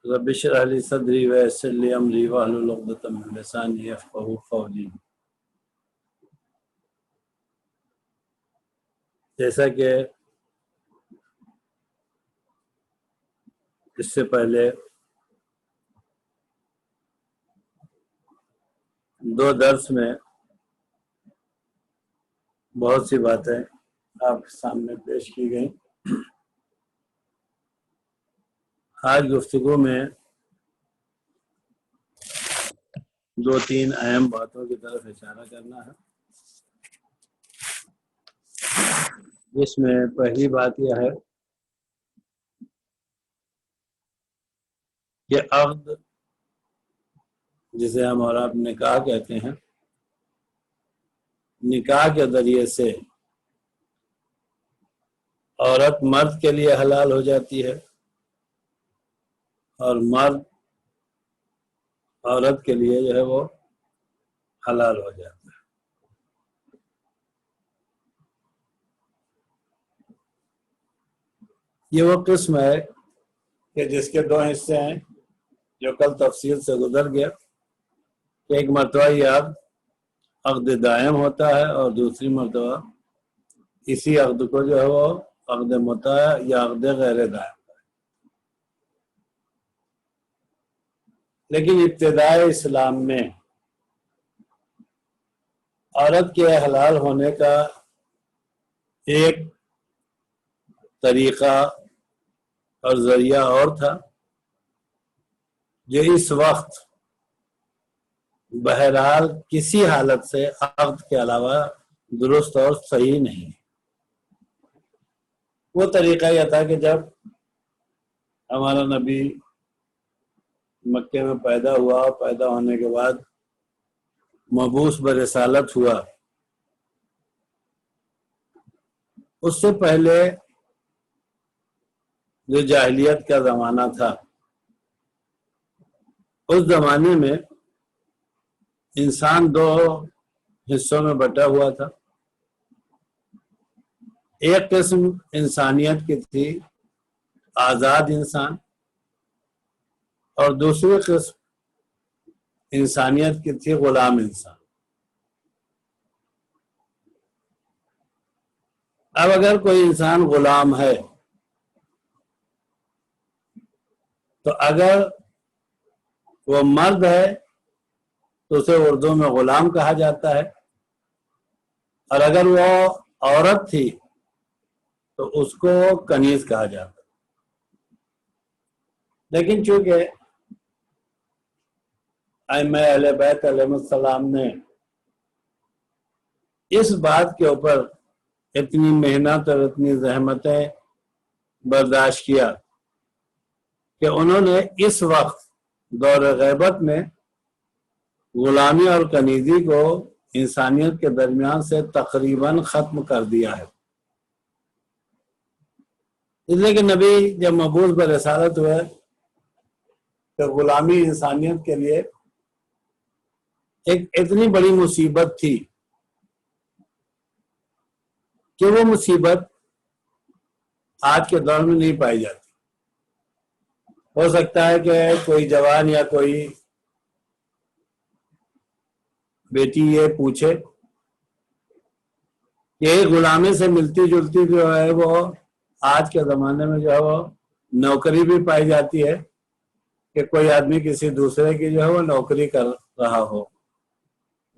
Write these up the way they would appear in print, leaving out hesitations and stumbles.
رب اشرح لی صدری ویسر لی امری واحلل عقدۃ من لسانی یفقہوا قولی۔ جیسا کہ اس سے پہلے 2 درس میں بہت سی باتیں آپ کے سامنے پیش کی گئیں، آج گفتگو میں 2-3 اہم باتوں کی طرف اشارہ کرنا ہے، جس میں پہلی بات یہ ہے کہ عقد جسے ہم اور آپ نکاح کہتے ہیں، نکاح کے ذریعے سے عورت مرد کے لیے حلال ہو جاتی ہے اور مرد عورت کے لیے جو ہے وہ حلال ہو جاتا ہے۔ یہ وہ قسم ہے کہ جس کے 2 حصے ہیں، جو کل تفصیل سے گزر گیا کہ ایک مرتبہ یہ عقد دائم ہوتا ہے اور دوسری مرتبہ اسی عقد کو جو ہے وہ عقد متع یا عقد غیر دائم۔ لیکن ابتدائے اسلام میں عورت کے حلال ہونے کا ایک طریقہ اور ذریعہ اور تھا، جو اس وقت بہرحال کسی حالت سے عقد کے علاوہ درست اور صحیح نہیں۔ وہ طریقہ یہ تھا کہ جب ہمارا نبی مکے میں پیدا ہوا، پیدا ہونے کے بعد مبعوث برسالت ہوا، اس سے پہلے جو جاہلیت کا زمانہ تھا، اس زمانے میں انسان 2 حصوں میں بٹا ہوا تھا۔ ایک قسم انسانیت کی تھی، آزاد انسان، اور دوسری قسم انسانیت کی تھی، غلام انسان۔ اب اگر کوئی انسان غلام ہے تو اگر وہ مرد ہے تو اسے اردو میں غلام کہا جاتا ہے، اور اگر وہ عورت تھی تو اس کو کنیز کہا جاتا ہے۔ لیکن چونکہ ائمہ اہل بیت علیہ السلام نے اس بات کے اوپر اتنی محنت اور اتنی زحمتیں برداشت کیا کہ انہوں نے اس وقت دور غیبت میں غلامی اور کنیزی کو انسانیت کے درمیان سے تقریباً ختم کر دیا ہے۔ اس لیے کہ نبی جب مبعوث برسالت ہوئے تو غلامی انسانیت کے لیے ایک اتنی بڑی مصیبت تھی کہ وہ مصیبت آج کے دور میں نہیں پائی جاتی۔ ہو سکتا ہے کہ کوئی جوان یا کوئی بیٹی یہ پوچھے کہ غلامی سے ملتی جلتی جو ہے وہ آج کے زمانے میں جو ہے وہ نوکری بھی پائی جاتی ہے، کہ کوئی آدمی کسی دوسرے کی جو ہے وہ نوکری کر رہا ہو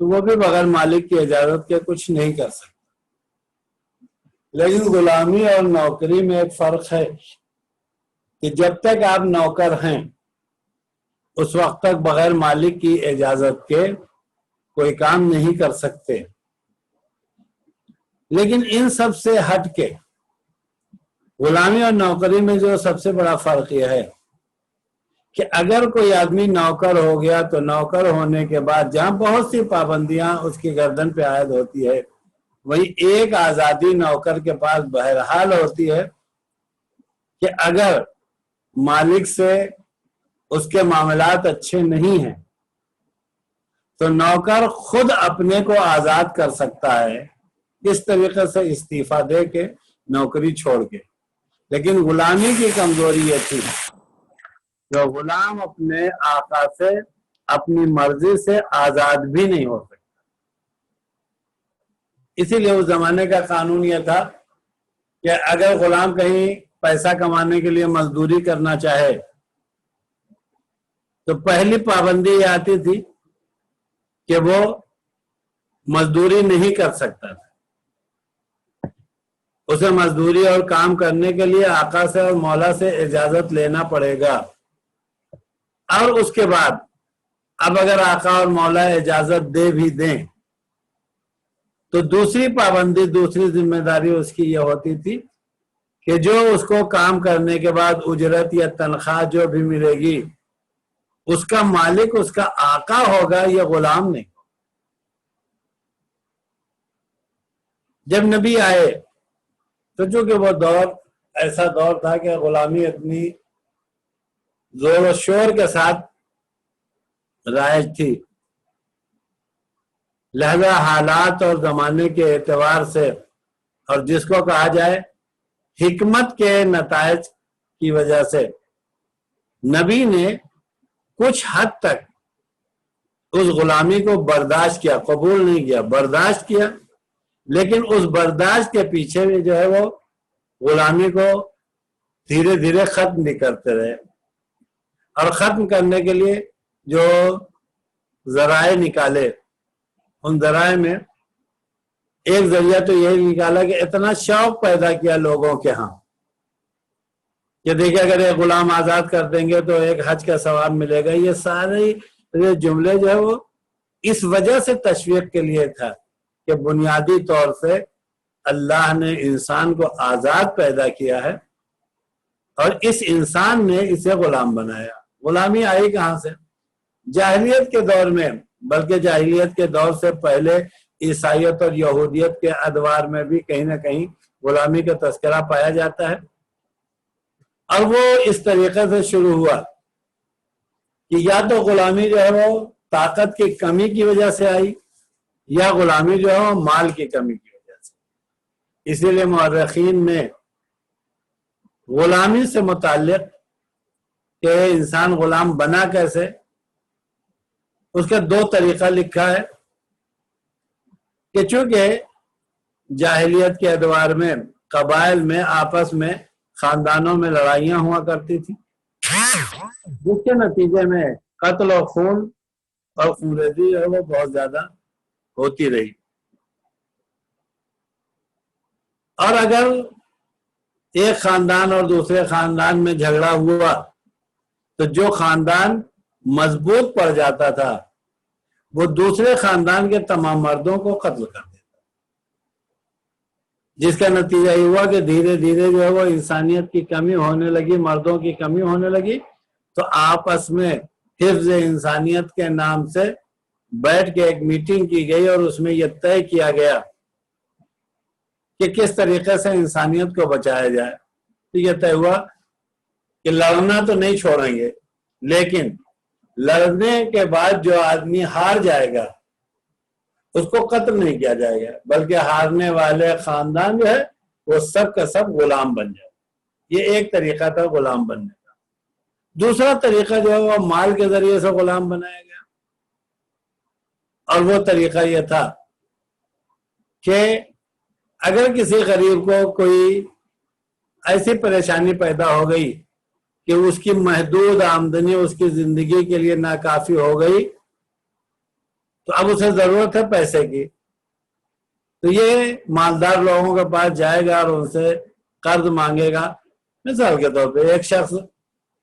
تو وہ بھی بغیر مالک کی اجازت کے کچھ نہیں کر سکتا۔ لیکن غلامی اور نوکری میں ایک فرق ہے کہ جب تک آپ نوکر ہیں اس وقت تک بغیر مالک کی اجازت کے کوئی کام نہیں کر سکتے۔ لیکن ان سب سے ہٹ کے غلامی اور نوکری میں جو سب سے بڑا فرق یہ ہے کہ اگر کوئی آدمی نوکر ہو گیا تو نوکر ہونے کے بعد جہاں بہت سی پابندیاں اس کی گردن پہ عائد ہوتی ہے، وہی ایک آزادی نوکر کے پاس بہرحال ہوتی ہے کہ اگر مالک سے اس کے معاملات اچھے نہیں ہیں تو نوکر خود اپنے کو آزاد کر سکتا ہے، اس طریقے سے استعفیٰ دے کے نوکری چھوڑ کے۔ لیکن غلامی کی کمزوری یہ تھی کہ غلام اپنے آقا سے اپنی مرضی سے آزاد بھی نہیں ہو سکتا. اسی لیے اس زمانے کا قانون یہ تھا کہ اگر غلام کہیں پیسہ کمانے کے لیے مزدوری کرنا چاہے تو پہلی پابندی یہ آتی تھی کہ وہ مزدوری نہیں کر سکتا تھا. اسے مزدوری اور کام کرنے کے لیے آقا سے اور مولا سے اجازت لینا پڑے گا. اور اس کے بعد اب اگر آقا اور مولا اجازت دے بھی دیں تو دوسری پابندی، دوسری ذمہ داری اس کی یہ ہوتی تھی کہ جو اس کو کام کرنے کے بعد اجرت یا تنخواہ جو بھی ملے گی اس کا مالک اس کا آقا ہوگا، یہ غلام نہیں. جب نبی آئے تو چونکہ وہ دور ایسا دور تھا کہ غلامی اتنی زور و شور کے ساتھ رائج تھی، لہذا حالات اور زمانے کے اعتبار سے اور جس کو کہا جائے حکمت کے نتائج کی وجہ سے نبی نے کچھ حد تک اس غلامی کو برداشت کیا، قبول نہیں کیا، برداشت کیا. لیکن اس برداشت کے پیچھے بھی جو ہے وہ غلامی کو دھیرے دھیرے ختم بھی کرتے رہے. اور ختم کرنے کے لیے جو ذرائع نکالے، ان ذرائع میں ایک ذریعہ تو یہی نکالا کہ اتنا شوق پیدا کیا لوگوں کے ہاں کہ دیکھیں اگر ایک غلام آزاد کر دیں گے تو ایک حج کا ثواب ملے گا. یہ سارے جملے جو ہے وہ اس وجہ سے تشویق کے لیے تھا کہ بنیادی طور سے اللہ نے انسان کو آزاد پیدا کیا ہے اور اس انسان نے اسے غلام بنایا. غلامی آئی کہاں سے؟ جاہلیت کے دور میں، بلکہ جاہلیت کے دور سے پہلے عیسائیت اور یہودیت کے ادوار میں بھی کہیں نہ کہیں غلامی کا تذکرہ پایا جاتا ہے. اور وہ اس طریقے سے شروع ہوا کہ یا تو غلامی جو ہے وہ طاقت کی کمی کی وجہ سے آئی یا غلامی جو ہے وہ مال کی کمی کی وجہ سے. اسی لیے مورخین نے غلامی سے متعلق کہ انسان غلام بنا کیسے، اس کا دو طریقہ لکھا ہے کہ چونکہ جاہلیت کے ادوار میں قبائل میں آپس میں خاندانوں میں لڑائیاں ہوا کرتی تھی، جس کے نتیجے میں قتل و خون اور خونریزی جو ہے وہ بہت زیادہ ہوتی رہی. اور اگر ایک خاندان اور دوسرے خاندان میں جھگڑا ہوا تو جو خاندان مضبوط پڑ جاتا تھا وہ دوسرے خاندان کے تمام مردوں کو قتل کر دیتا، جس کا نتیجہ یہ ہوا کہ دھیرے دھیرے جو ہے وہ انسانیت کی کمی ہونے لگی، مردوں کی کمی ہونے لگی. تو آپس میں حفظ انسانیت کے نام سے بیٹھ کے ایک میٹنگ کی گئی اور اس میں یہ طے کیا گیا کہ کس طریقے سے انسانیت کو بچایا جائے. تو یہ طے ہوا کہ لڑنا تو نہیں چھوڑیں گے، لیکن لڑنے کے بعد جو آدمی ہار جائے گا اس کو قتل نہیں کیا جائے گا، بلکہ ہارنے والے خاندان جو ہے وہ سب کا سب غلام بن جائے. یہ ایک طریقہ تھا غلام بننے کا. دوسرا طریقہ جو ہے وہ مال کے ذریعے سے غلام بنایا گیا، اور وہ طریقہ یہ تھا کہ اگر کسی غریب کو کوئی ایسی پریشانی پیدا ہو گئی کہ اس کی محدود آمدنی اس کی زندگی کے لیے ناکافی ہو گئی تو اب اسے ضرورت ہے پیسے کی، تو یہ مالدار لوگوں کے پاس جائے گا اور ان سے قرض مانگے گا. مثال کے طور پہ ایک شخص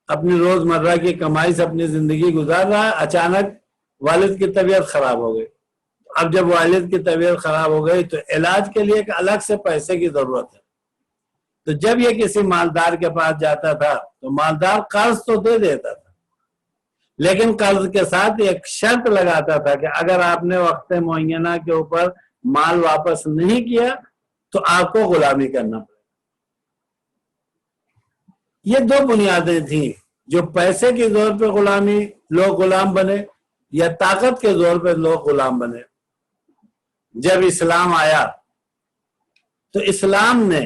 اپنی روزمرہ کی کمائی سے اپنی زندگی گزار رہا ہے، اچانک والد کی طبیعت خراب ہو گئی. اب جب والد کی طبیعت خراب ہو گئی تو علاج کے لیے ایک الگ سے پیسے کی ضرورت ہے. تو جب یہ کسی مالدار کے پاس جاتا تھا تو مالدار قرض تو دے دیتا تھا، لیکن قرض کے ساتھ ایک شرط لگاتا تھا کہ اگر آپ نے وقت معینہ کے اوپر مال واپس نہیں کیا تو آپ کو غلامی کرنا پڑے. یہ دو بنیادیں تھیں، جو پیسے کے زور پہ غلامی لوگ غلام بنے یا طاقت کے زور پہ لوگ غلام بنے. جب اسلام آیا تو اسلام نے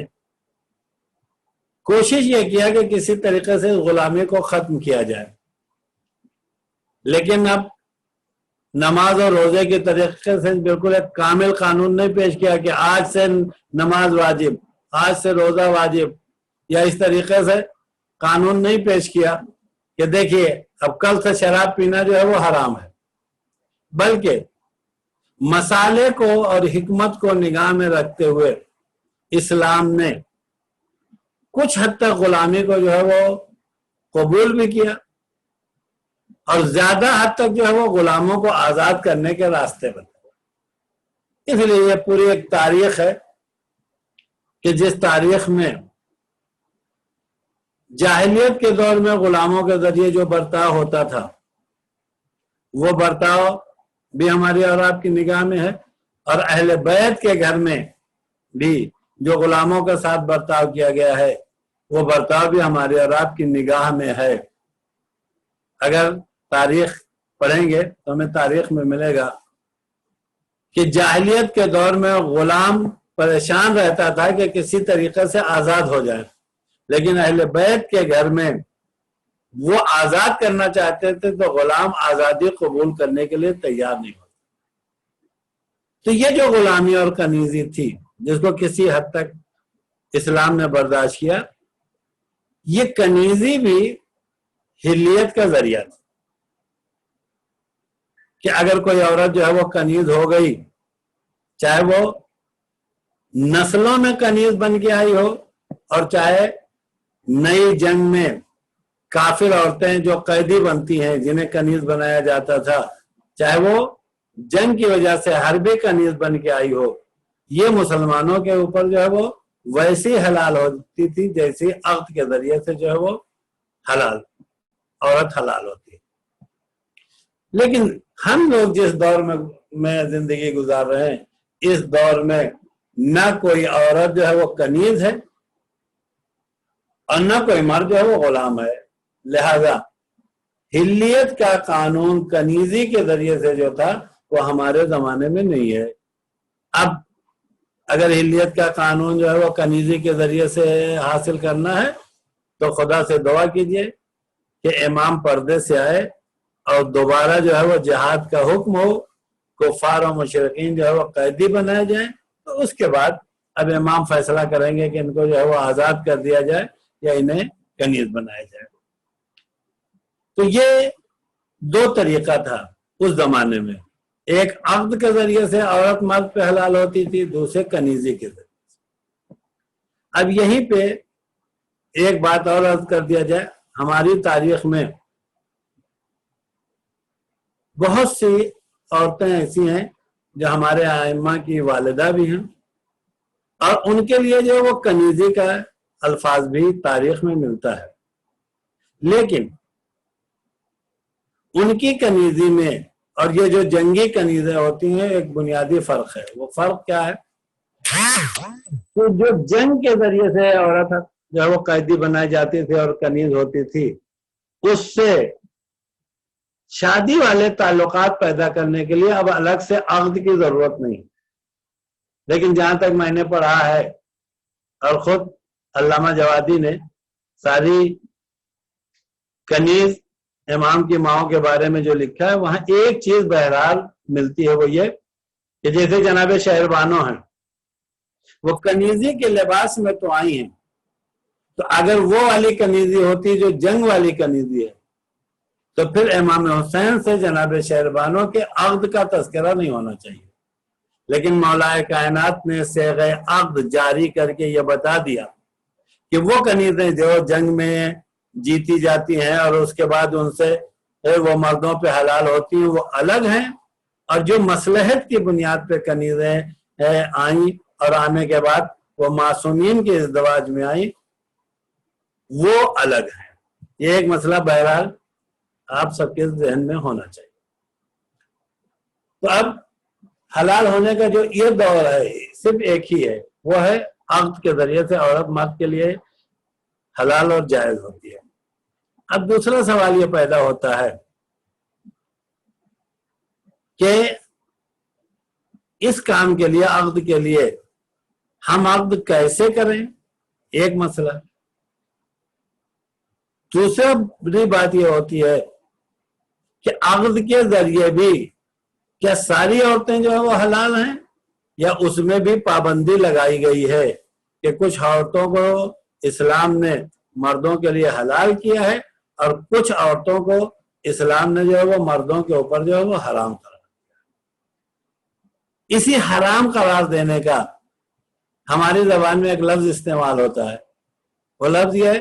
کوشش یہ کیا کہ کسی طریقے سے غلامی کو ختم کیا جائے، لیکن اب نماز اور روزے کے طریقے سے بالکل ایک کامل قانون نہیں پیش کیا کہ آج سے نماز واجب، آج سے روزہ واجب، یا اس طریقے سے قانون نہیں پیش کیا کہ دیکھیے اب کل سے شراب پینا جو ہے وہ حرام ہے، بلکہ مسالے کو اور حکمت کو نگاہ میں رکھتے ہوئے اسلام نے کچھ حد تک غلامی کو جو ہے وہ قبول بھی کیا، اور زیادہ حد تک جو ہے وہ غلاموں کو آزاد کرنے کے راستے بتائے۔ اس لیے یہ پوری ایک تاریخ ہے کہ جس تاریخ میں جاہلیت کے دور میں غلاموں کے ذریعے جو برتاؤ ہوتا تھا وہ برتاؤ بھی ہماری اور آپ کی نگاہ میں ہے، اور اہل بیت کے گھر میں بھی جو غلاموں کے ساتھ برتاؤ کیا گیا ہے وہ برتاؤ بھی ہماری اور آپ کی نگاہ میں ہے۔ اگر تاریخ پڑھیں گے تو ہمیں تاریخ میں ملے گا کہ جاہلیت کے دور میں غلام پریشان رہتا تھا کہ کسی طریقے سے آزاد ہو جائے، لیکن اہل بیت کے گھر میں وہ آزاد کرنا چاہتے تھے تو غلام آزادی قبول کرنے کے لیے تیار نہیں ہوتے۔ تو یہ جو غلامی اور کنیزی تھی جس کو کسی حد تک اسلام نے برداشت کیا، یہ کنیزی بھی حلیت کا ذریعہ تھا کہ اگر کوئی عورت جو ہے وہ کنیز ہو گئی، چاہے وہ نسلوں میں کنیز بن کے آئی ہو اور چاہے نئی جنگ میں کافر عورتیں جو قیدی بنتی ہیں جنہیں کنیز بنایا جاتا تھا، چاہے وہ جنگ کی وجہ سے حربی کنیز بن کے آئی ہو، یہ مسلمانوں کے اوپر جو ہے وہ ویسی حلال ہوتی تھی جیسی عقد کے ذریعے سے جو ہے وہ حلال عورت حلال ہوتی ہے۔ لیکن ہم لوگ جس دور میں زندگی گزار رہے ہیں، اس دور میں نہ کوئی عورت جو ہے وہ کنیز ہے اور نہ کوئی مرد جو ہے وہ غلام ہے، لہذا حلیت کا قانون کنیزی کے ذریعے سے جو تھا وہ ہمارے زمانے میں نہیں ہے۔ اب اگر حلیت کا قانون جو ہے وہ کنیزی کے ذریعے سے حاصل کرنا ہے تو خدا سے دعا کیجئے کہ امام پردے سے آئے اور دوبارہ جو ہے وہ جہاد کا حکم ہو، کفار و مشرقین جو ہے وہ قیدی بنائے جائیں، تو اس کے بعد اب امام فیصلہ کریں گے کہ ان کو جو ہے وہ آزاد کر دیا جائے یا انہیں کنیز بنایا جائے۔ تو یہ دو طریقہ تھا اس زمانے میں، ایک عقد کے ذریعے سے عورت مرد پہ حلال ہوتی تھی، دوسرے کنیزی کے ذریعے سے۔ اب یہیں پہ ایک بات اور عرض کر دیا جائے، ہماری تاریخ میں بہت سی عورتیں ایسی ہیں جو ہمارے ائمہ کی والدہ بھی ہیں، اور ان کے لیے جو وہ کنیزی کا الفاظ بھی تاریخ میں ملتا ہے، لیکن ان کی کنیزی میں اور یہ جو جنگی کنیزیں ہوتی ہیں ایک بنیادی فرق ہے۔ وہ فرق کیا ہے؟ تو جو جنگ کے ذریعے سے عورت جو ہے وہ قیدی بنائی جاتی تھی اور کنیز ہوتی تھی، اس سے شادی والے تعلقات پیدا کرنے کے لیے اب الگ سے عقد کی ضرورت نہیں، لیکن جہاں تک میں نے پڑھا ہے اور خود علامہ جوادی نے ساری کنیز امام کی ماؤں کے بارے میں جو لکھا ہے، وہاں ایک چیز بہرحال ملتی ہے، وہ یہ کہ جیسے جناب شہربانو ہیں وہ کنیزی کے لباس میں تو آئی ہیں، تو اگر وہ والی کنیزی ہوتی جو جنگ والی کنیزی ہے تو پھر امام حسین سے جناب شہربانو کے عقد کا تذکرہ نہیں ہونا چاہیے، لیکن مولا کائنات نے صیغہ عقد جاری کر کے یہ بتا دیا کہ وہ کنیزیں جو جنگ میں جیتی جاتی ہیں اور اس کے بعد ان سے وہ مردوں پہ حلال ہوتی ہیں وہ الگ ہیں، اور جو مصلحت کی بنیاد پہ کنیزیں آئیں اور آنے کے بعد وہ معصومین کے ازدواج میں آئیں وہ الگ ہیں۔ یہ ایک مسئلہ بہرحال آپ سب کے ذہن میں ہونا چاہیے۔ تو اب حلال ہونے کا جو یہ دور ہے صرف ایک ہی ہے، وہ ہے عقد کے ذریعے سے عورت مرد کے لیے حلال اور جائز ہوتی ہے۔ اب دوسرا سوال یہ پیدا ہوتا ہے کہ اس کام کے لیے عقد کے لیے ہم عقد کیسے کریں؟ ایک مسئلہ، دوسری بات یہ ہوتی ہے کہ عقد کے ذریعے بھی کیا ساری عورتیں جو ہے وہ حلال ہیں، یا اس میں بھی پابندی لگائی گئی ہے کہ کچھ عورتوں کو اسلام نے مردوں کے لیے حلال کیا ہے اور کچھ عورتوں کو اسلام نے جو ہے وہ مردوں کے اوپر جو ہے وہ حرام قرار دیا۔ اسی حرام قرار دینے کا ہماری زبان میں ایک لفظ استعمال ہوتا ہے، وہ لفظ یہ ہے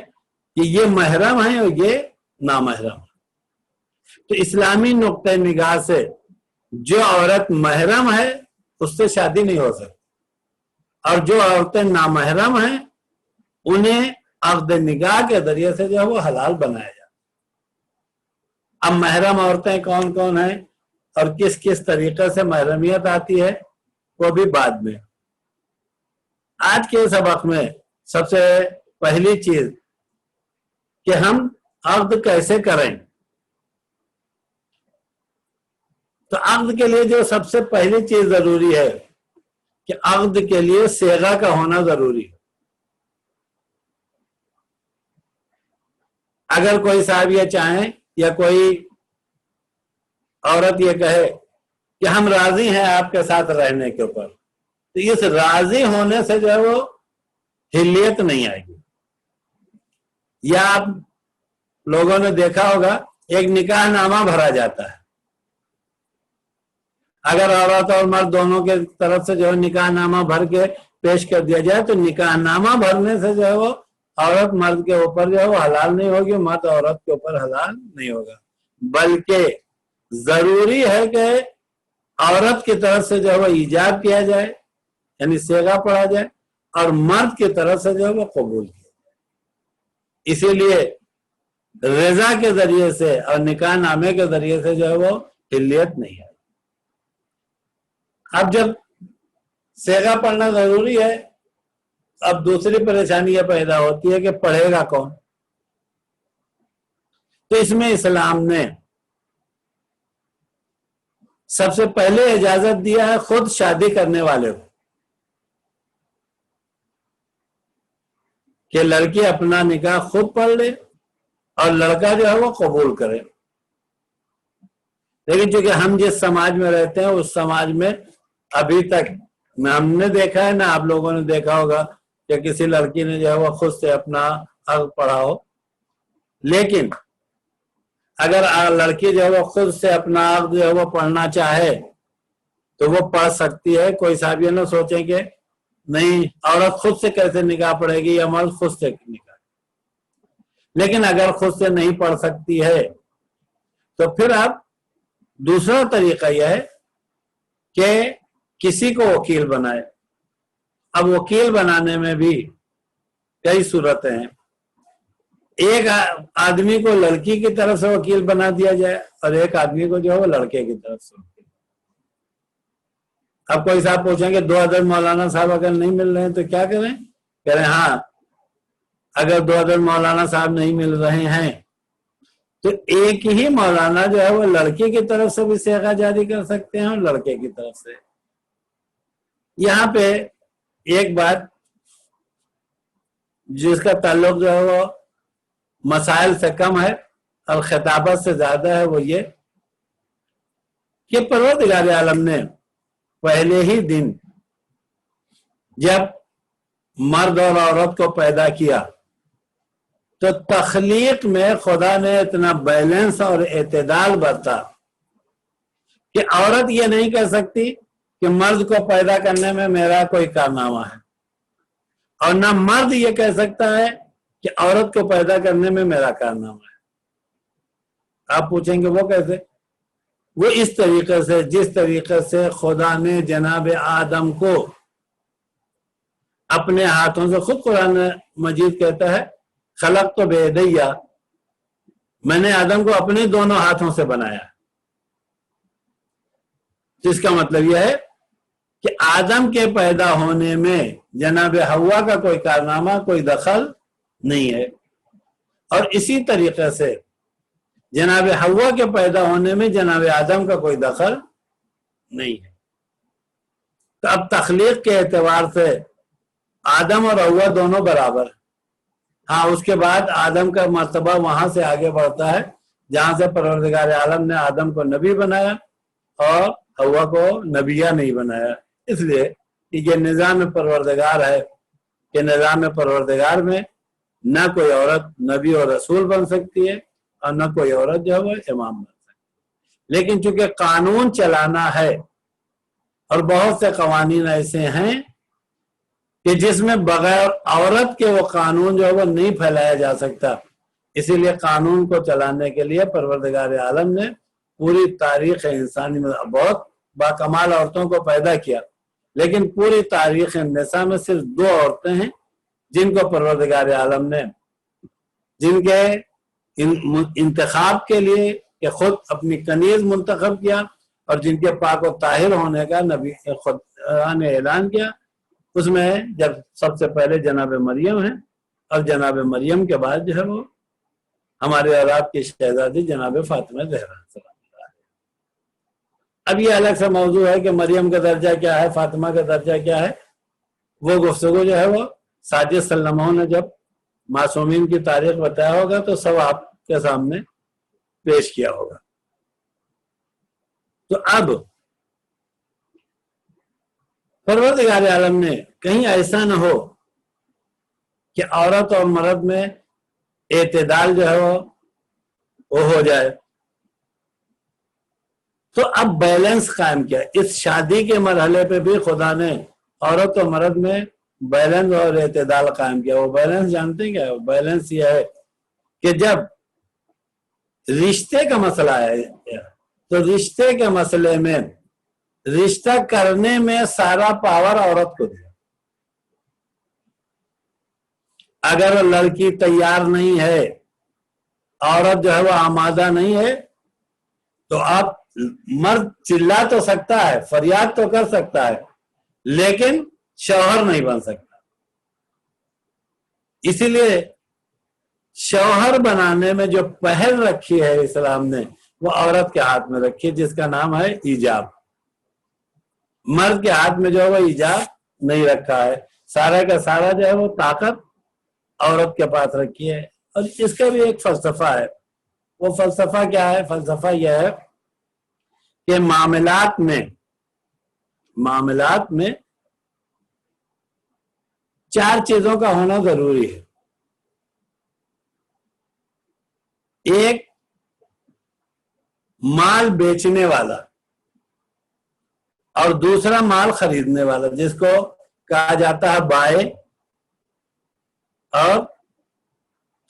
کہ یہ محرم ہے اور یہ نامحرم ہے۔ تو اسلامی نقطۂ نگاہ سے جو عورت محرم ہے اس سے شادی نہیں ہو سکتی، اور جو عورتیں نامحرم ہیں انہیں عقد نکاح کے ذریعے سے جو ہے وہ حلال بنایا جاتا۔ اب محرم عورتیں کون کون ہیں اور کس کس طریقے سے محرمیت آتی ہے وہ بھی بعد میں۔ آج کے سبق میں سب سے پہلی چیز کہ ہم عقد کیسے کریں، تو عقد کے لیے جو سب سے پہلی چیز ضروری ہے کہ عقد کے لیے صیغہ کا ہونا ضروری ہے۔ اگر کوئی صاحب یہ چاہیں یا کوئی عورت یہ کہے کہ ہم راضی ہیں آپ کے ساتھ رہنے کے اوپر، تو اس راضی ہونے سے جو ہے وہ حلیت نہیں آئے گی۔ یا آپ لوگوں نے دیکھا ہوگا ایک نکاح نامہ بھرا جاتا ہے، اگر عورت اور مرد دونوں کے طرف سے جو ہے نکاح نامہ بھر کے پیش کر دیا جائے تو نکاح نامہ بھرنے سے جو ہے وہ عورت مرد کے اوپر جو ہے وہ حلال نہیں ہوگی، مرد عورت کے اوپر حلال نہیں ہوگا، بلکہ ضروری ہے کہ عورت کی طرف سے جو ہے وہ ایجاب کیا جائے یعنی صیغہ پڑھا جائے، اور مرد کی طرف سے جو ہے وہ قبول کیا جائے۔ اسی لیے رضا کے ذریعے سے اور نکاح نامے کے ذریعے سے جو ہے وہ حلیت نہیں ہے۔ اب جب صیغہ پڑھنا ضروری ہے، اب دوسری پریشانی یہ پیدا ہوتی ہے کہ پڑھے گا کون؟ تو اس میں اسلام نے سب سے پہلے اجازت دیا ہے خود شادی کرنے والے کو کہ لڑکی اپنا نکاح خود پڑھ لے اور لڑکا جو ہے وہ قبول کرے۔ لیکن چونکہ ہم جس سماج میں رہتے ہیں اس سماج میں ابھی تک نہ ہم نے دیکھا ہے نہ آپ لوگوں نے دیکھا ہوگا کہ کسی لڑکی نے جو ہے وہ خود سے اپنا حق پڑھا ہو۔ لیکن اگر لڑکی جو ہے وہ خود سے اپنا حق جو ہے وہ پڑھنا چاہے تو وہ پڑھ سکتی ہے۔ کوئی صاحب یہ نہ سوچیں کہ نہیں عورت خود سے کیسے نکاح پڑھے گی یا مرد خود سے نکاح۔ لیکن اگر خود سے نہیں پڑھ سکتی ہے تو پھر اب دوسرا طریقہ یہ ہے کہ کسی کو وکیل بنائے۔ اب وکیل بنانے میں بھی کئی صورتیں ہیں۔ ایک آدمی کو لڑکی کی طرف سے وکیل بنا دیا جائے اور ایک آدمی کو جو ہے وہ لڑکے کی طرف سے وکیل۔ اب کوئی صاحب پوچھیں کہ 2 عدد مولانا صاحب اگر نہیں مل رہے ہیں تو کیا کریں؟ کہہ رہے ہیں ہاں اگر 2 عدد مولانا صاحب نہیں مل رہے ہیں تو ایک ہی مولانا جو ہے وہ لڑکی کی طرف سے بھی صیغہ جاری کر سکتے ہیں اور لڑکے کی طرف سے۔ یہاں پہ ایک بات جس کا تعلق جو ہے وہ مسائل سے کم ہے اور خطابت سے زیادہ ہے، وہ یہ کہ پروردگار عالم نے پہلے ہی دن جب مرد اور عورت کو پیدا کیا تو تخلیق میں خدا نے اتنا بیلنس اور اعتدال برتا کہ عورت یہ نہیں کہہ سکتی کہ مرد کو پیدا کرنے میں میرا کوئی کارنامہ ہے، اور نہ مرد یہ کہہ سکتا ہے کہ عورت کو پیدا کرنے میں میرا کارنامہ ہے۔ آپ پوچھیں گے وہ کیسے؟ وہ اس طریقے سے جس طریقے سے خدا نے جناب آدم کو اپنے ہاتھوں سے، خود قرآن مجید کہتا ہے خلق تو بیدیا، میں نے آدم کو اپنے دونوں ہاتھوں سے بنایا۔ جس کا مطلب یہ ہے کہ آدم کے پیدا ہونے میں جناب حوا کا کوئی کارنامہ، کوئی دخل نہیں ہے، اور اسی طریقے سے جناب حوا کے پیدا ہونے میں جناب آدم کا کوئی دخل نہیں ہے۔ تو اب تخلیق کے اعتبار سے آدم اور حوا دونوں برابر، ہاں اس کے بعد آدم کا مرتبہ وہاں سے آگے بڑھتا ہے جہاں سے پروردگار عالم نے آدم کو نبی بنایا اور حوا کو نبیہ نہیں بنایا، اس لیے کہ یہ نظام پروردگار ہے کہ نظام پروردگار میں نہ کوئی عورت نبی اور رسول بن سکتی ہے اور نہ کوئی عورت جو ہے وہ امام بن سکتی ہے، لیکن چونکہ قانون چلانا ہے اور بہت سے قوانین ایسے ہیں کہ جس میں بغیر عورت کے وہ قانون جو ہے وہ نہیں پھیلایا جا سکتا، اسی لیے قانون کو چلانے کے لیے پروردگار عالم نے پوری تاریخ انسانی میں بہت باکمال عورتوں کو پیدا کیا، لیکن پوری تاریخ نساء میں صرف 2 عورتیں ہیں جن کو پروردگار عالم نے جن کے انتخاب کے لیے کہ خود اپنی کنیز منتخب کیا اور جن کے پاک و طاہر ہونے کا نبی خود نے اعلان کیا، اس میں جب سب سے پہلے جناب مریم ہے اور جناب مریم کے بعد جو ہے وہ ہمارے عرب کی شہزادی جناب فاطمہ زہرا سلام اللہ علیہ۔ اب یہ الگ سے موضوع ہے کہ مریم کا درجہ کیا ہے، فاطمہ کا درجہ کیا ہے، وہ گفتگو جو ہے وہ ساجد صلی اللہ علیہ وسلم نے جب معصومین کی تاریخ بتایا ہوگا تو سب آپ کے سامنے پیش کیا ہوگا۔ تو اب پروردگار عالم نے کہیں ایسا نہ ہو کہ عورت اور مرد میں اعتدال جو ہے وہ ہو جائے، تو اب بیلنس قائم کیا۔ اس شادی کے مرحلے پہ بھی خدا نے عورت و مرد میں بیلنس اور اعتدال قائم کیا۔ وہ بیلنس جانتے ہیں کیا؟ وہ بیلنس یہ ہے کہ جب رشتے کا مسئلہ ہے تو رشتے کے مسئلے میں رشتہ کرنے میں سارا پاور عورت کو دیا۔ اگر وہ لڑکی تیار نہیں ہے، عورت جو ہے وہ آمادہ نہیں ہے، تو آپ مرد چلا تو سکتا ہے، فریاد تو کر سکتا ہے، لیکن شوہر نہیں بن سکتا۔ اسی لیے شوہر بنانے میں جو پہل رکھی ہے اسلام نے وہ عورت کے ہاتھ میں رکھی ہے، جس کا نام ہے ایجاب۔ مرد کے ہاتھ میں جو ہے وہ ایجاب نہیں رکھا ہے، سارا کا سارا جو ہے وہ طاقت عورت کے پاس رکھی ہے۔ اور اس کا بھی ایک فلسفہ ہے۔ وہ فلسفہ کیا ہے؟ فلسفہ یہ ہے کہ معاملات میں 4 چیزوں کا ہونا ضروری ہے۔ ایک، مال بیچنے والا، اور دوسرا مال خریدنے والا، جس کو کہا جاتا ہے بائے، اور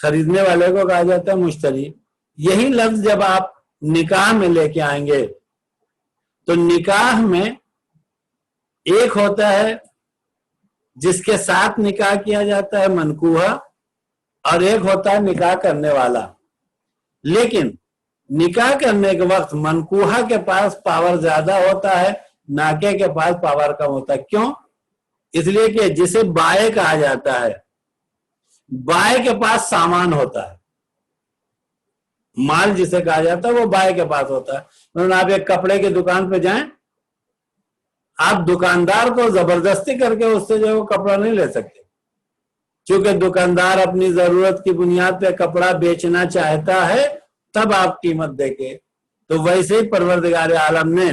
خریدنے والے کو کہا جاتا ہے مشتری۔ یہی لفظ جب آپ نکاح میں لے کے آئیں گے تو نکاح میں ایک ہوتا ہے جس کے ساتھ نکاح کیا جاتا ہے منکوحہ، اور ایک ہوتا ہے نکاح کرنے والا۔ لیکن نکاح کرنے کے وقت منکوحہ کے پاس پاور زیادہ ہوتا ہے، ناکے کے پاس پاور کم ہوتا ہے۔ کیوں؟ اس لیے کہ جسے بائے کہا جاتا ہے، بائے کے پاس سامان ہوتا ہے، مال جسے کہا جاتا ہے وہ بائے کے پاس ہوتا ہے۔ مثلا آپ ایک کپڑے کی دکان پہ جائیں، آپ دکاندار کو زبردستی کر کے اس سے جو ہے وہ کپڑا نہیں لے سکتے، چونکہ دکاندار اپنی ضرورت کی بنیاد پہ کپڑا بیچنا چاہتا ہے تب آپ قیمت دے کے۔ تو ویسے ہی پروردگار عالم نے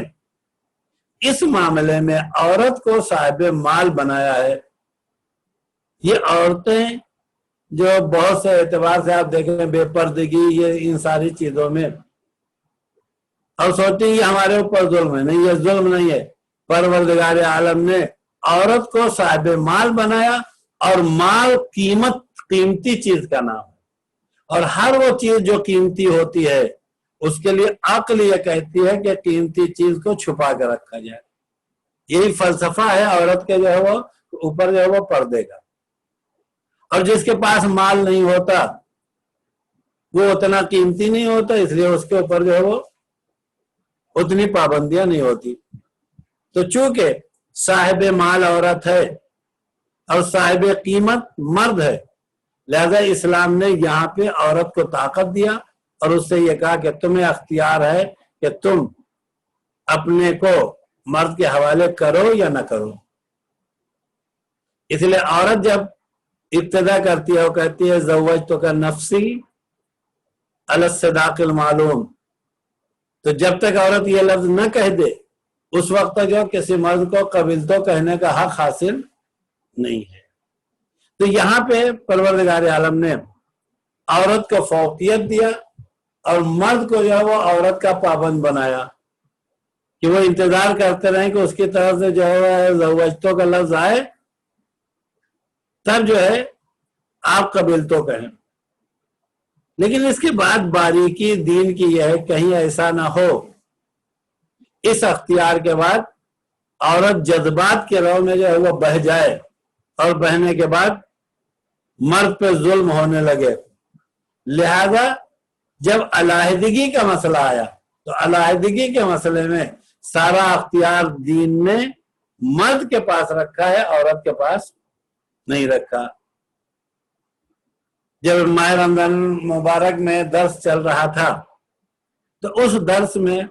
اس معاملے میں عورت کو صاحب مال بنایا ہے۔ یہ عورتیں جو بہت سے اعتبار سے آپ دیکھ رہے ہیں، بے پردگی، یہ ان ساری چیزوں میں، اور سوچتے ہیں یہ ہمارے اوپر ظلم ہے۔ نہیں، یہ ظلم نہیں ہے، پروردگار عالم نے عورت کو صاحب مال بنایا، اور مال قیمتی چیز کا نام ہے، اور ہر وہ چیز جو قیمتی ہوتی ہے اس کے لیے عقل یہ کہتی ہے کہ قیمتی چیز کو چھپا کے رکھا جائے۔ یہی فلسفہ ہے عورت کے جو ہے وہ اوپر جو ہے وہ پردے کا۔ اور جس کے پاس مال نہیں ہوتا وہ اتنا قیمتی نہیں ہوتا، اس لیے اس کے اوپر جو ہے وہ اتنی پابندیاں نہیں ہوتی۔ تو چونکہ صاحب مال عورت ہے اور صاحب قیمت مرد ہے، لہذا اسلام نے یہاں پہ عورت کو طاقت دیا اور اس سے یہ کہا کہ تمہیں اختیار ہے کہ تم اپنے کو مرد کے حوالے کرو یا نہ کرو۔ اس لیے عورت جب ابتدا کرتی ہے، وہ کہتی ہے زوجتک نفسی علی الصداق المعلوم. تو جب تک عورت یہ لفظ نہ کہہ دے اس وقت تک جو کسی مرد کو قبلتو کہنے کا حق حاصل نہیں ہے. تو یہاں پہ پروردگار عالم نے عورت کو فوقیت دیا اور مرد کو جو ہے وہ عورت کا پابند بنایا کہ وہ انتظار کرتے رہیں کہ اس کی طرف سے جو ہے زوجتو کا لفظ آئے تب جو ہے آپ قبلتو کہیں. لیکن اس کے بعد باریکی دین کی یہ ہے کہیں ایسا نہ ہو اس اختیار کے بعد عورت جذبات کے رو میں جو ہے وہ بہہ جائے اور بہنے کے بعد مرد پہ ظلم ہونے لگے. لہذا جب علیحدگی کا مسئلہ آیا تو علیحدگی کے مسئلے میں سارا اختیار دین نے مرد کے پاس رکھا ہے، عورت کے پاس نہیں رکھا. جب ماہ رمضان مبارک میں درس چل رہا تھا تو اس درس میں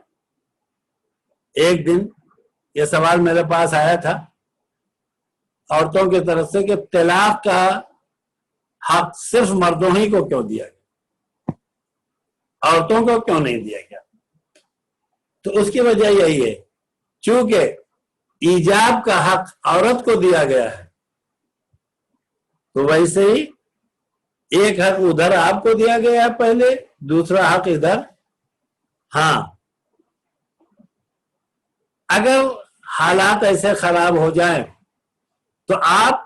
ایک دن یہ سوال میرے پاس آیا تھا عورتوں کی طرف سے کہ طلاق کا حق صرف مردوں ہی کو کیوں دیا گیا، عورتوں کو کیوں نہیں دیا گیا؟ تو اس کی وجہ یہی ہے چونکہ ایجاب کا حق عورت کو دیا گیا ہے تو ویسے ہی ایک حق ادھر آپ کو دیا گیا ہے پہلے، دوسرا حق ادھر. ہاں اگر حالات ایسے خراب ہو جائیں تو آپ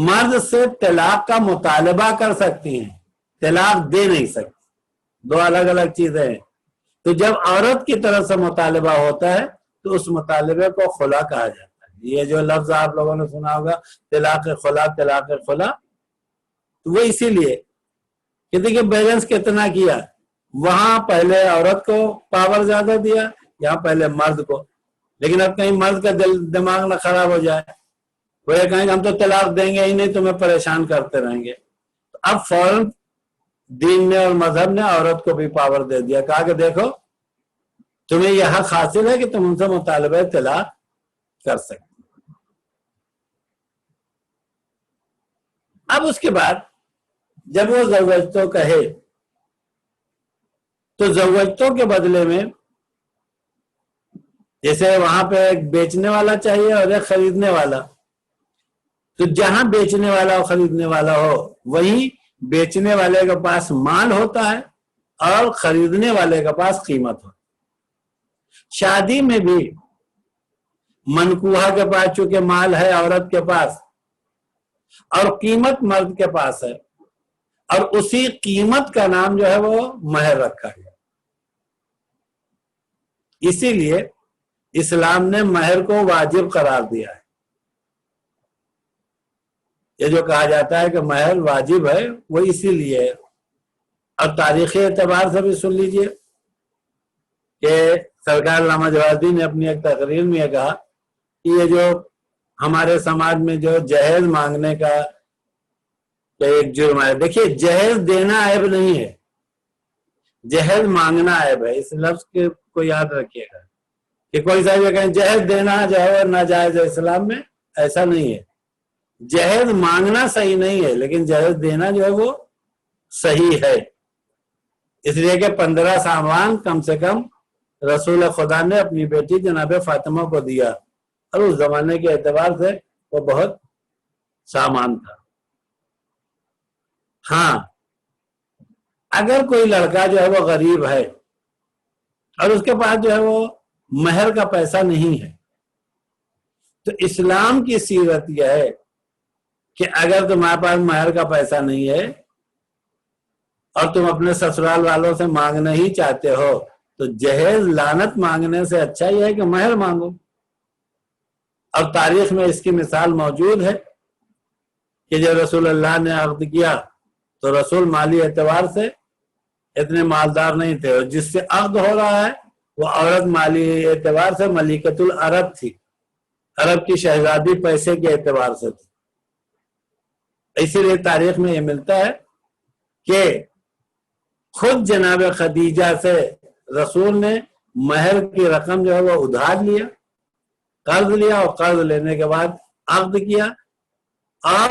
مرد سے طلاق کا مطالبہ کر سکتی ہیں، طلاق دے نہیں سکتی، دو الگ الگ چیزیں ہیں. تو جب عورت کی طرف سے مطالبہ ہوتا ہے تو اس مطالبے کو خلا کہا جاتا ہے. یہ جو لفظ آپ لوگوں نے سنا ہوگا طلاق خلا، طلاق خلا، تو وہ اسی لیے کہ دیکھیں بیلنس کتنا کیا، وہاں پہلے عورت کو پاور زیادہ دیا، یہاں پہلے مرد کو. لیکن اب کہیں مرد کا دماغ نہ خراب ہو جائے، وہ یہ کہیں کہ ہم تو طلاق دیں گے ہی نہیں، تمہیں پریشان کرتے رہیں گے. تو اب فوراً دین نے اور مذہب نے عورت کو بھی پاور دے دیا، کہا کہ دیکھو تمہیں یہ حق حاصل ہے کہ تم ان سے مطالبہ طلاق کر سکتے. اب اس کے بعد جب وہ زوجتو کہے تو زوجتو کے بدلے میں جیسے وہاں پہ ایک بیچنے والا چاہیے اور ایک خریدنے والا، تو جہاں بیچنے والا اور خریدنے والا ہو وہیں بیچنے والے کے پاس مال ہوتا ہے اور خریدنے والے کے پاس قیمت ہوتا ہے. شادی میں بھی منکوحہ کے پاس چونکہ مال ہے عورت کے پاس اور قیمت مرد کے پاس ہے اور اسی قیمت کا نام جو ہے وہ مہر رکھا گیا. اسی لیے اسلام نے مہر کو واجب قرار دیا ہے. یہ جو کہا جاتا ہے کہ مہر واجب ہے وہ اسی لیے ہے. اور تاریخی اعتبار سے بھی سن لیجئے کہ سرکار علامہ جوادی نے اپنی ایک تقریر میں یہ کہا کہ یہ جو ہمارے سماج میں جو جہیز مانگنے کا ایک جرم ہے، دیکھیے جہیز دینا عیب نہیں ہے، جہیز مانگنا عیب ہے. اس لفظ کو یاد رکھیے گا کہ کوئی صاحب یہ کہیں جہیز دینا جو ہے ناجائز ہے اسلام میں، ایسا نہیں ہے. جہیز مانگنا صحیح نہیں ہے لیکن جہیز دینا جو ہے وہ صحیح ہے. اس لیے کہ 15 سامان کم سے کم رسول خدا نے اپنی بیٹی جناب فاطمہ کو دیا اور اس زمانے کے اعتبار سے وہ بہت سامان تھا. ہاں اگر کوئی لڑکا جو ہے وہ غریب ہے اور اس کے پاس جو ہے وہ مہر کا پیسہ نہیں ہے تو اسلام کی سیرت یہ ہے کہ اگر تمہارے پاس مہر کا پیسہ نہیں ہے اور تم اپنے سسرال والوں سے مانگنا ہی چاہتے ہو تو جہیز لعنت مانگنے سے اچھا یہ ہے کہ مہر مانگو. اور تاریخ میں اس کی مثال موجود ہے کہ جب رسول اللہ نے عقد کیا تو رسول مالی اعتبار سے اتنے مالدار نہیں تھے اور جس سے عقد ہو رہا ہے وہ عورت مالی اعتبار سے ملکۃ العرب تھی، عرب کی شہزادی پیسے کے اعتبار سے تھی. اسی لیے تاریخ میں یہ ملتا ہے کہ خود جناب خدیجہ سے رسول نے مہر کی رقم جو ہے وہ ادھار لیا، قرض لیا اور قرض لینے کے بعد عقد کیا اور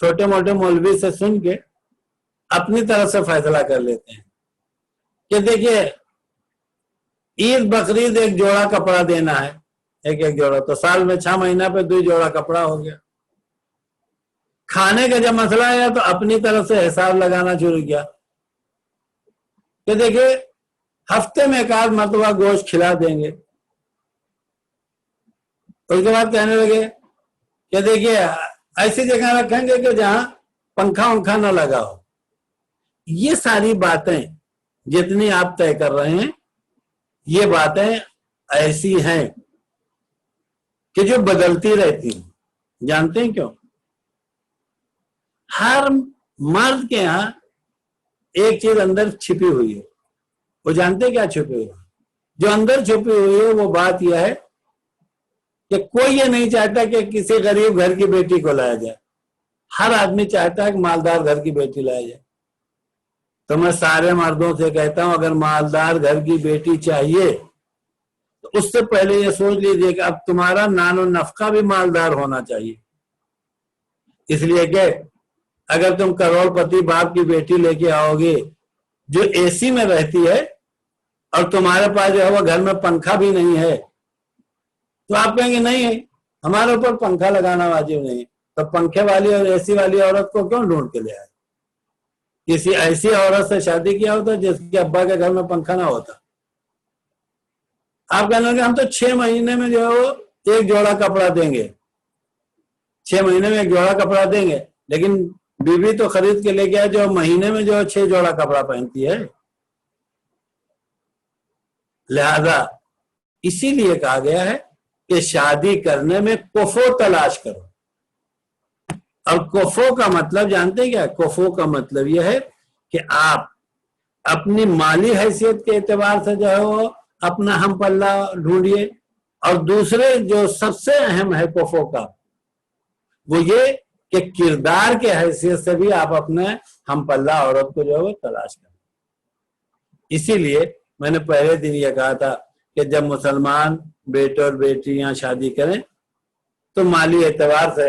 چھوٹے موٹے مولوی سے سن کے اپنی طرف سے فیصلہ کر لیتے ہیں کہ دیکھیے عید بقرعید ایک جوڑا کپڑا دینا ہے، ایک جوڑا، تو سال میں 6 مہینہ پہ 2 جوڑا کپڑا ہو گیا۔ کھانے کا جب مسئلہ آیا تو اپنی طرف سے حساب لگانا شروع کیا کہ دیکھیے ہفتے میں 1 مرتبہ گوشت کھلا دیں گے۔ اس کے بعد کہنے لگے کہ دیکھیے ایسی جگہ رکھیں گے کہ جہاں پنکھا نہ لگا ہو۔ یہ ساری باتیں جتنی آپ طے کر رہے ہیں یہ باتیں ایسی ہیں کہ جو بدلتی رہتی ہیں۔ جانتے ہیں کیوں؟ ہر مرد کے ہاں ایک چیز اندر چھپی ہوئی ہے، وہ جانتے ہیں کیا چھپی ہوئی ہے؟ جو اندر چھپی ہوئی ہے وہ بات یہ ہے کہ کوئی یہ نہیں چاہتا کہ کسی غریب گھر کی بیٹی کو لایا جائے، ہر آدمی چاہتا ہے کہ مالدار گھر کی بیٹی لایا جائے۔ تو میں سارے مردوں سے کہتا ہوں اگر مالدار گھر کی بیٹی چاہیے تو اس سے پہلے یہ سوچ لیجئے کہ اب تمہارا نان و نفقہ بھی مالدار ہونا چاہیے، اس لیے کہ اگر تم کروڑ پتی باپ کی بیٹی لے کے آؤ گے جو اے سی میں رہتی ہے اور تمہارے پاس جو ہے وہ گھر میں پنکھا بھی نہیں ہے تو آپ کہیں گے نہیں ہمارے اوپر پنکھا لگانا واجب نہیں، تو پنکھے والی اور اے سی والی عورت کو کیوں ڈھونڈ کے لے آئے؟ کسی ایسی عورت سے شادی کیا ہوتا جس کے ابا کے گھر میں پنکھا نہ ہوتا۔ آپ کہنے لگے ہم تو 6 مہینے میں جو ہے وہ 1 جوڑا کپڑا دیں گے، 6 مہینے میں 1 جوڑا کپڑا دیں گے، لیکن بیوی تو خرید کے لے کے آئے جو مہینے میں جو 6 جوڑا کپڑا پہنتی ہے۔ لہذا اسی لیے کہا گیا ہے کہ شادی کرنے میں کفو تلاش کرو، اور کفو کا مطلب جانتے ہیں کیا؟ کفو کا مطلب یہ ہے کہ آپ اپنی مالی حیثیت کے اعتبار سے جو ہے وہ اپنا ہم پلہ ڈھونڈیے، اور دوسرے جو سب سے اہم ہے کفو کا وہ یہ کہ کردار کے حیثیت سے بھی آپ اپنے ہم پلہ عورت کو جو ہے وہ تلاش کریں۔ اسی لیے میں نے پہلے دن یہ کہا تھا کہ جب مسلمان بیٹے اور بیٹیاں شادی کریں تو مالی اعتبار سے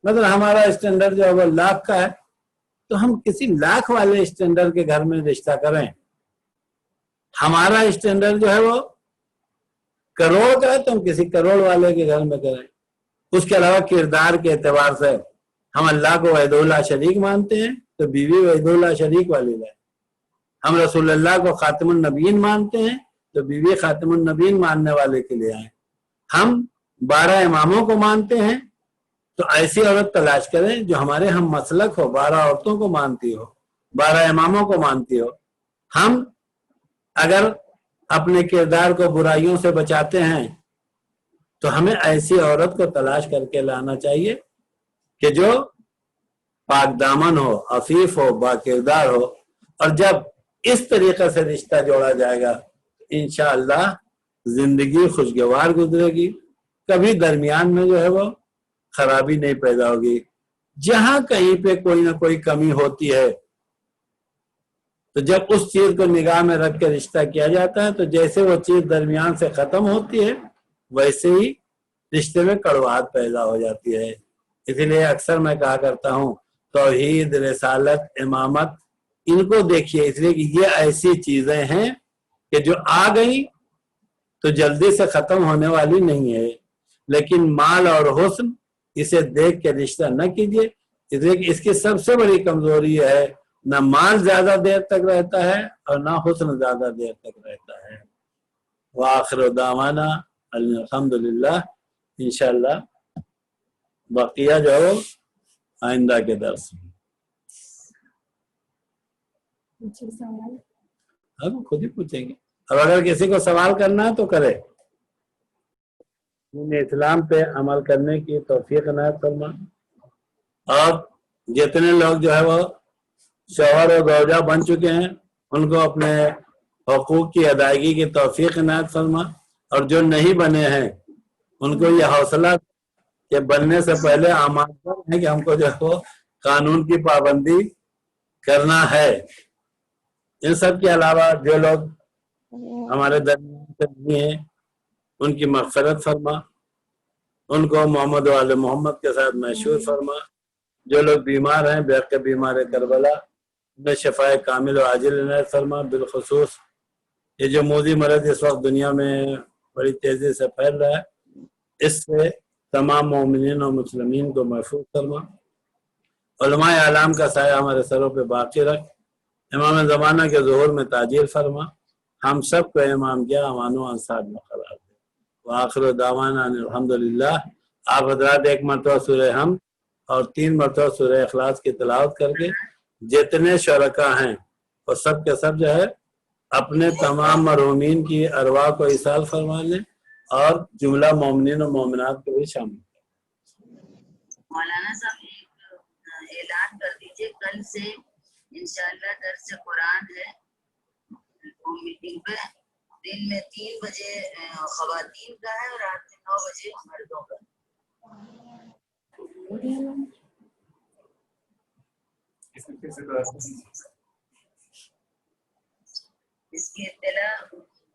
مطلب ہمارا اسٹینڈرڈ جو ہے وہ 1 لاکھ کا ہے تو ہم کسی 1 لاکھ والے اسٹینڈرڈ کے گھر میں رشتہ کریں، ہمارا اسٹینڈرڈ جو ہے وہ 1 کروڑ کا ہے تو ہم کسی 1 کروڑ والے کے گھر میں کریں۔ اس کے علاوہ کردار کے اعتبار سے ہم اللہ کو وحدہ لا شریک مانتے ہیں تو بیوی وحدہ لا شریک والی لائیں، ہم رسول اللہ کو خاتم النبیین مانتے ہیں تو بیوی خاتم النبیین ماننے والے کے لیے آئیں، ہم 12 اماموں کو مانتے ہیں تو ایسی عورت تلاش کریں جو ہمارے ہم مسلک ہو، 12 عورتوں کو مانتی ہو، 12 اماموں کو مانتی ہو۔ ہم اگر اپنے کردار کو برائیوں سے بچاتے ہیں تو ہمیں ایسی عورت کو تلاش کر کے لانا چاہیے کہ جو پاک دامن ہو، عفیف ہو، با کردار ہو، اور جب اس طریقے سے رشتہ جوڑا جائے گا انشاءاللہ زندگی خوشگوار گزرے گی، کبھی درمیان میں جو ہے وہ خرابی نہیں پیدا ہوگی۔ جہاں کہیں پہ کوئی نہ کوئی کمی ہوتی ہے تو جب اس چیز کو نگاہ میں رکھ کے رشتہ کیا جاتا ہے تو جیسے وہ چیز درمیان سے ختم ہوتی ہے ویسے ہی رشتے میں کڑواہٹ پیدا ہو جاتی ہے۔ اسی لیے اکثر میں کہا کرتا ہوں توحید، رسالت، امامت ان کو دیکھیے، اس لیے کہ یہ ایسی چیزیں ہیں کہ جو آ گئی تو جلدی سے ختم ہونے والی نہیں ہے، لیکن مال اور حسن اسے دیکھ کے رشتہ نہ کیجیے، اس لیے کہ اس کی سب سے بڑی کمزوری ہے نہ مال زیادہ دیر تک رہتا ہے اور نہ حسن زیادہ دیر تک رہتا ہے۔ وآخر دعوانا الحمدللہ۔ انشاءاللہ بقیہ جو ہے آئندہ کے درس میں ہم خود ہی پوچھیں گے، اور اگر کسی کو سوال کرنا ہے تو کرے۔ اسلام پہ عمل کرنے کی توفیق عنایت فرما، اور جتنے لوگ جو ہے وہ شوہر اور زوجہ بن چکے ہیں ان کو اپنے حقوق کی ادائیگی کی توفیق عنایت فرما، اور جو نہیں بنے ہیں ان کو یہ حوصلہ کہ بننے سے پہلے آمادہ ہے کہ ہم کو جو ہے وہ قانون کی پابندی کرنا ہے۔ ان سب کے علاوہ جو لوگ ہمارے درمیان سے نہیں ہیں ان کی مغفرت فرما، ان کو محمد و آل محمد کے ساتھ محشور فرما۔ جو لوگ بیمار ہیں بے حق بیمار کربلا انہیں شفائے کامل و عاجل عنایت فرما. بالخصوص یہ جو موذی مرض اس وقت دنیا میں بڑی تیزی سے پھیل رہا ہے، اس سے تمام مومنین اور مسلمین کو محفوظ فرما. علماء اعلام کا سایہ ہمارے سروں پہ باقی رکھ. امام زمانہ کے ظہور میں تاجیل فرما. ہم سب کو امام کیا امان و انصار میں قرار دے. وآخر دعوانا ان الحمدللہ. آپ حضرات ایک مرتبہ سورہ حمد اور 3 مرتبہ سورہ اخلاص کی تلاوت کر کے جتنے شرکاء ہیں وہ سب کے سب جو ہے اپنے تمام مرحومین کی ارواح کو ایصال فرما لیں اور جملہ مومنین و مومنات کو بھی شامل کریں. مولانا صاحب ایک اعلان کر دیجئے، کل سے انشاءاللہ درس قرآن ہے میٹنگ پہ. دن میں 3 بجے خواتین کا ہے اور رات میں 9 بجے مردوں کا. اس کی اطلاع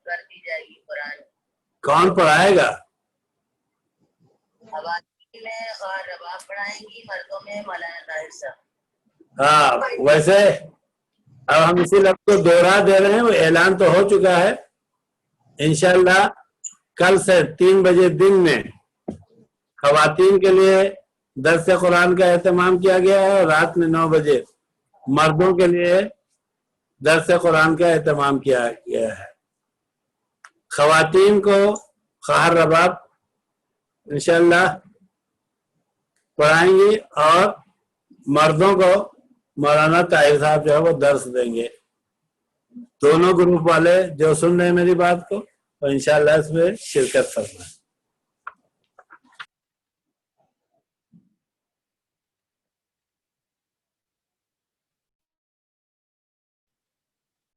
کر دی جائے گی. قرآن کون پڑھائے گا؟ خواتین میں خواہ رباب پڑھائیں گی، مردوں میں مولانا طاہر صاحب. ہاں ویسے اب ہم اسی لفظ کو دوہرا دے رہے ہیں، وہ اعلان تو ہو چکا ہے. انشاءاللہ کل سے 3 بجے دن میں خواتین کے لیے درس قرآن کا اہتمام کیا گیا ہے اور رات میں 9 بجے مردوں کے لیے درس قرآن کا اہتمام کیا گیا ہے. خواتین کو خواہ رباب انشاءاللہ پڑھائیں گی اور مردوں کو مولانا طاہر صاحب جو ہے وہ درس دیں گے. دونوں گروپ والے جو سن رہے ہیں میری بات کو وہ انشاءاللہ اس میں شرکت فرمائیں.